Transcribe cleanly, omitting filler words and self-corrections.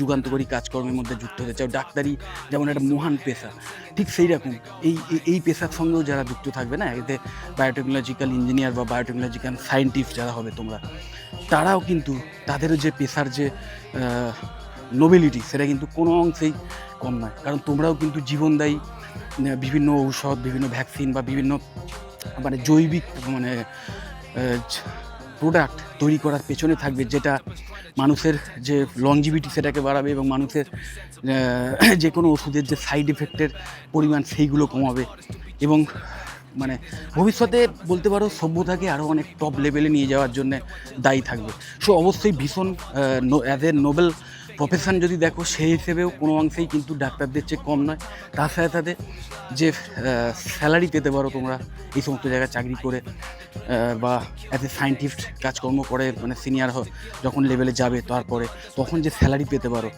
যুগান্তকারী কাজকর্মের মধ্যে যুক্ত হতে চাও, ডাক্তারি যেমন একটা মহান পেশা, ঠিক সেই রকম এই পেশার সঙ্গেও যারা যুক্ত থাকবে না, এতে বায়োটেকনোলজিক্যাল ইঞ্জিনিয়ার বা বায়োটেকনোলজিক্যাল সায়েন্টিস্ট যারা হবে তোমরা, তারাও কিন্তু তাদেরও যে পেশার যে নোবেলিটি সেটা কিন্তু কোনো অংশেই কম নয়। কারণ তোমরাও কিন্তু জীবনদায়ী বিভিন্ন ঔষধ, বিভিন্ন ভ্যাকসিন বা বিভিন্ন মানে জৈবিক মানে প্রোডাক্ট তৈরি করার পেছনে থাকবে, যেটা মানুষের যে লংজিভিটি সেটাকে বাড়াবে এবং মানুষের যে কোনো ওষুধের যে সাইড এফেক্টের পরিমাণ সেইগুলো কমাবে এবং মানে ভবিষ্যতে বলতে পারো সভ্যতাকে আরও অনেক টপ লেভেলে নিয়ে যাওয়ার জন্য দায়ী থাকবে। সো অবশ্যই ভীষণ অ্যাজ এ নোবেল প্রফেশন যদি দেখো, সেই হিসেবেও কোনো অংশেই কিন্তু ডাক্তারদের চেয়ে কম নয়। তার সাথে সাথে যে স্যালারি পেতে পারো তোমরা এই সমস্ত জায়গায় চাকরি করে বা অ্যাজ এ সায়েন্টিস্ট কাজকর্ম করে, মানে সিনিয়র যখন লেভেলে যাবে তারপরে তখন যে স্যালারি পেতে পারো,